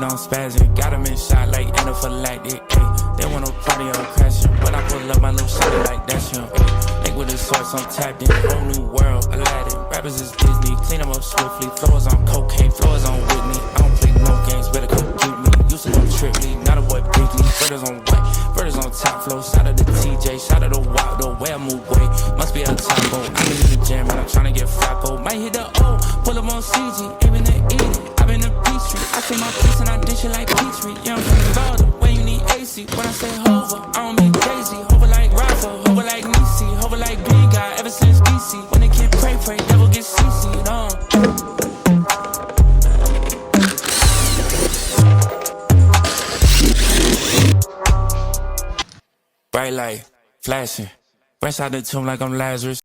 on spazzing. Got him in shot like anaphylactic. Ayy, they wanna party on crashing. When I pull up my little shawty like that's him. Ayy, link with the source, I'm tapped in. Whole new world, Aladdin. Rappers is Disney. Clean them up swiftly. Floors on cocaine, floors on Whitney. I don't play no games, better come get me. Used to go trip me, not a boy Biggie. Birders on white, birders on top flow. Shout out to TJ, shout out to WAP, the way I move way. Must be a taco. I'm in the gym and I'm tryna get Flacco. Might hit the O, pull up on CG, aiming to eat it. I've been to Peachtree, I take my piece and I dish it like Petrie. Yeah, I'm from the border, when you need AC. When I say hover, I don't mean Daisy. Hover like Rafa, hover like Nisi, hover like Green Guy ever since DC. When they can't pray, devil get CC'd on. Bright light, flashing. Fresh out the tomb like I'm Lazarus.